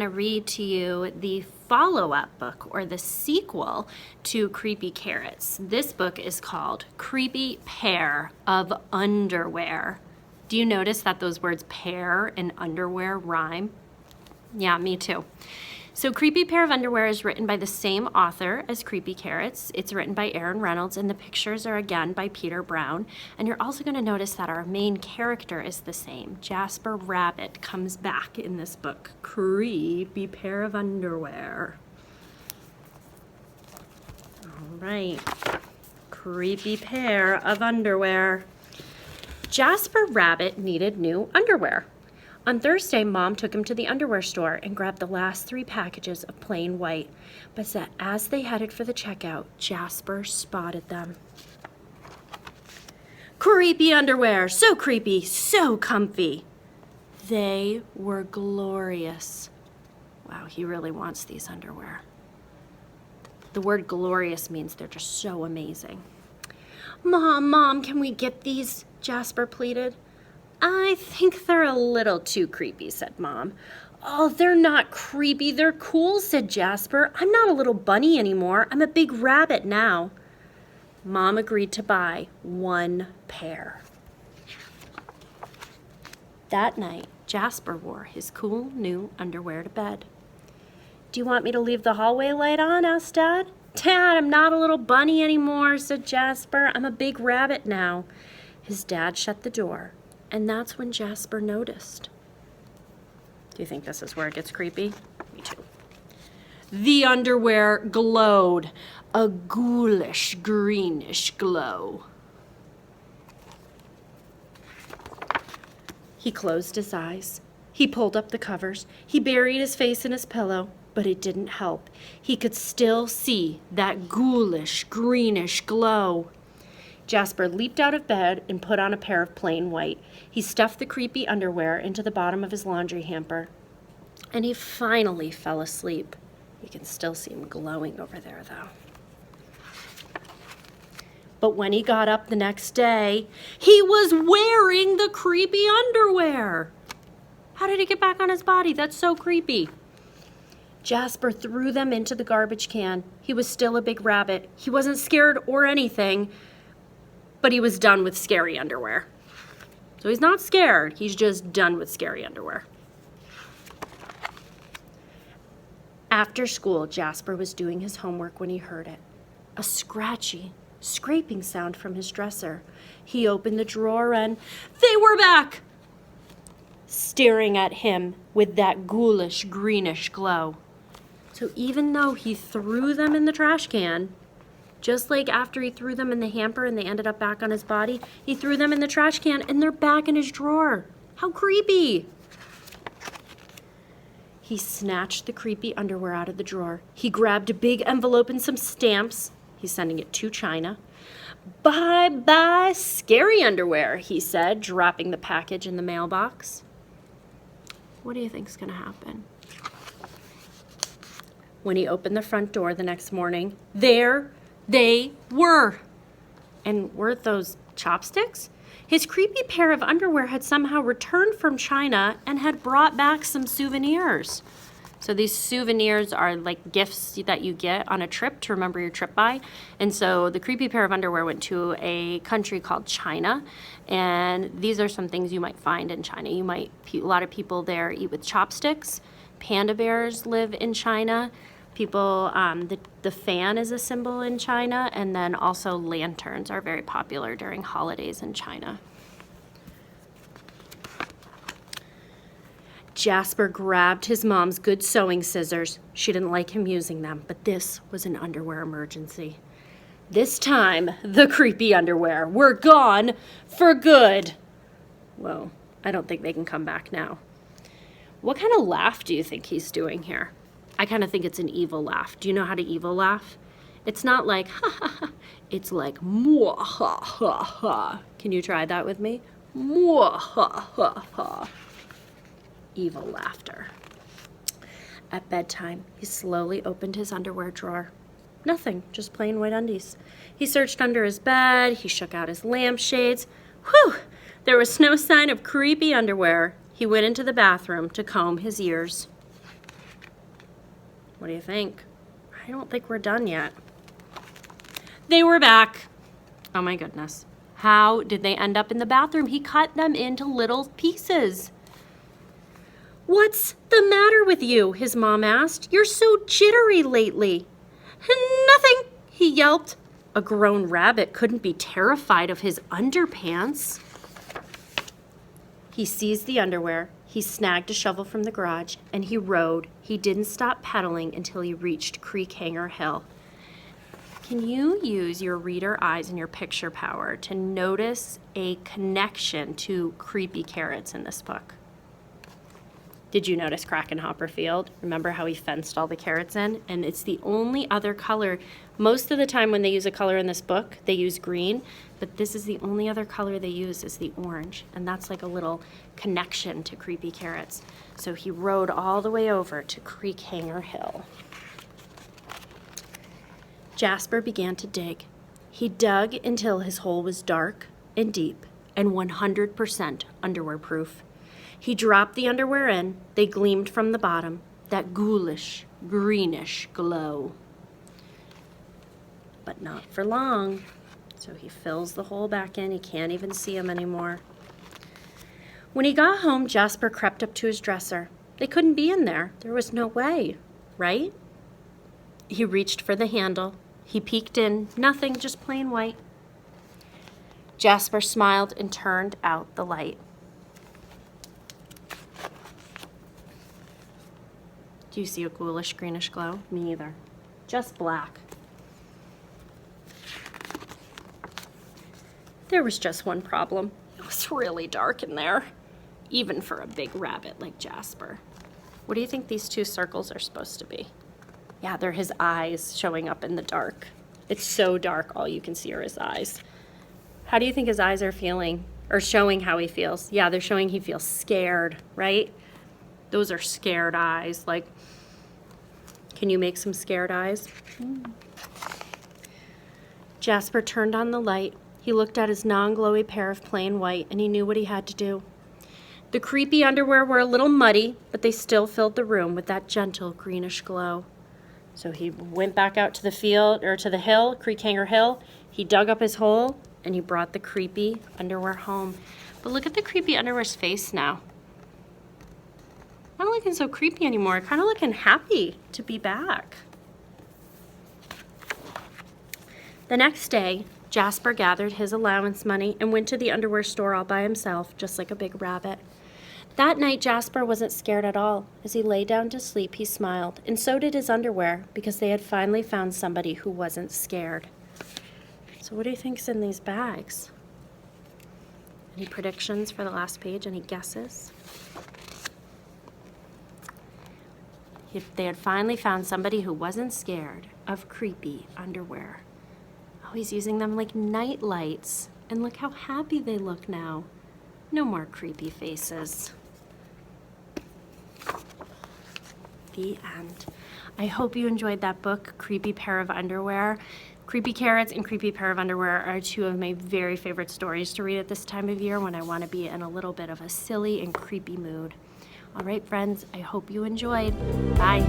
to read to you the follow-up book, or the sequel to Creepy Carrots. This book is called Creepy Pair of Underwear. Do you notice that those words pair and underwear rhyme? Yeah, me too. So Creepy Pair of Underwear is written by the same author as Creepy Carrots. It's written by Aaron Reynolds, and the pictures are again by Peter Brown. And you're also going to notice that our main character is the same. Jasper Rabbit comes back in this book. Creepy Pair of Underwear. All right. Creepy Pair of Underwear. Jasper Rabbit needed new underwear. On Thursday, Mom took him to the underwear store and grabbed the last 3 packages of plain white. But as they headed for the checkout, Jasper spotted them. Creepy underwear, so creepy, so comfy. They were glorious. Wow, he really wants these underwear. The word glorious means they're just so amazing. Mom, can we get these? Jasper pleaded. I think they're a little too creepy, said Mom. Oh, they're not creepy, they're cool, said Jasper. I'm not a little bunny anymore. I'm a big rabbit now. Mom agreed to buy 1 pair. That night, Jasper wore his cool new underwear to bed. Do you want me to leave the hallway light on? Asked Dad. Dad, I'm not a little bunny anymore, said Jasper. I'm a big rabbit now. His dad shut the door. And that's when Jasper noticed. Do you think this is where it gets creepy? Me too. The underwear glowed, a ghoulish, greenish glow. He closed his eyes. He pulled up the covers. He buried his face in his pillow, but it didn't help. He could still see that ghoulish, greenish glow. Jasper leaped out of bed and put on a pair of plain white. He stuffed the creepy underwear into the bottom of his laundry hamper. And he finally fell asleep. You can still see him glowing over there, though. But when he got up the next day, he was wearing the creepy underwear. How did he get back on his body? That's so creepy. Jasper threw them into the garbage can. He was still a big rabbit. He wasn't scared or anything, but he was done with scary underwear. So he's not scared, he's just done with scary underwear. After school, Jasper was doing his homework when he heard it. A scratchy, scraping sound from his dresser. He opened the drawer and they were back, staring at him with that ghoulish, greenish glow. So even though he threw them in the trash can, just like after he threw them in the hamper and they ended up back on his body, he threw them in the trash can and they're back in his drawer. How creepy. He snatched the creepy underwear out of the drawer. He grabbed a big envelope and some stamps. He's sending it to China. Bye-bye, scary underwear, he said, dropping the package in the mailbox. What do you think's gonna happen? When he opened the front door the next morning, there they were. And weren't those chopsticks? His creepy pair of underwear had somehow returned from China and had brought back some souvenirs. So these souvenirs are like gifts that you get on a trip to remember your trip by. And so the creepy pair of underwear went to a country called China. And these are some things you might find in China. A lot of people there eat with chopsticks. Panda bears live in China. People, the fan is a symbol in China, and then also lanterns are very popular during holidays in China. Jasper grabbed his mom's good sewing scissors. She didn't like him using them, but this was an underwear emergency. This time, the creepy underwear were gone for good. Whoa, I don't think they can come back now. What kind of laugh do you think he's doing here? I kind of think it's an evil laugh. Do you know how to evil laugh? It's not like, ha ha ha. It's like, mwah ha ha ha. Can you try that with me? Mwah ha ha ha. Evil laughter. At bedtime, he slowly opened his underwear drawer. Nothing, just plain white undies. He searched under his bed. He shook out his lampshades. Whew! There was no sign of creepy underwear. He went into the bathroom to comb his ears. What do you think? I don't think we're done yet. They were back. Oh my goodness. How did they end up in the bathroom? He cut them into little pieces. "What's the matter with you?" his mom asked. "You're so jittery lately." "Nothing," he yelped. A grown rabbit couldn't be terrified of his underpants. He seized the underwear, he snagged a shovel from the garage, and he rode. He didn't stop pedaling until he reached Creek Hanger Hill. Can you use your reader eyes and your picture power to notice a connection to creepy carrots in this book? Did you notice Krakenhopper Field? Remember how he fenced all the carrots in? And it's the only other color. Most of the time when they use a color in this book, they use green, but this is the only other color they use is the orange. And that's like a little connection to creepy carrots. So he rode all the way over to Creek Hanger Hill. Jasper began to dig. He dug until his hole was dark and deep and 100% underwear proof. He dropped the underwear in. They gleamed from the bottom, that ghoulish, greenish glow. But not for long. So he fills the hole back in. He can't even see them anymore. When he got home, Jasper crept up to his dresser. They couldn't be in there. There was no way, right? He reached for the handle. He peeked in. Nothing, just plain white. Jasper smiled and turned out the light. Do you see a ghoulish greenish glow? Me neither. Just black. There was just one problem. It was really dark in there, even for a big rabbit like Jasper. What do you think these two circles are supposed to be? Yeah, they're his eyes showing up in the dark. It's so dark, all you can see are his eyes. How do you think his eyes are feeling, or showing how he feels? Yeah, they're showing he feels scared, right? Those are scared eyes. Like, can you make some scared eyes? Jasper turned on the light. He looked at his non-glowy pair of plain white, and he knew what he had to do. The creepy underwear were a little muddy, but they still filled the room with that gentle greenish glow. So he went back out to the field, or to the hill, Creek Hanger Hill. He dug up his hole, and he brought the creepy underwear home. But look at the creepy underwear's face now. Not looking so creepy anymore, kind of looking happy to be back. The next day, Jasper gathered his allowance money and went to the underwear store all by himself, just like a big rabbit. That night, Jasper wasn't scared at all. As he lay down to sleep, he smiled, and so did his underwear, because they had finally found somebody who wasn't scared. So what do you think's in these bags? Any predictions for the last page? Any guesses? They had finally found somebody who wasn't scared of creepy underwear. Oh, he's using them like night lights. And look how happy they look now. No more creepy faces. The end. I hope you enjoyed that book, Creepy Pair of Underwear. Creepy Carrots and Creepy Pair of Underwear are two of my very favorite stories to read at this time of year when I want to be in a little bit of a silly and creepy mood. All right, friends, I hope you enjoyed. Bye.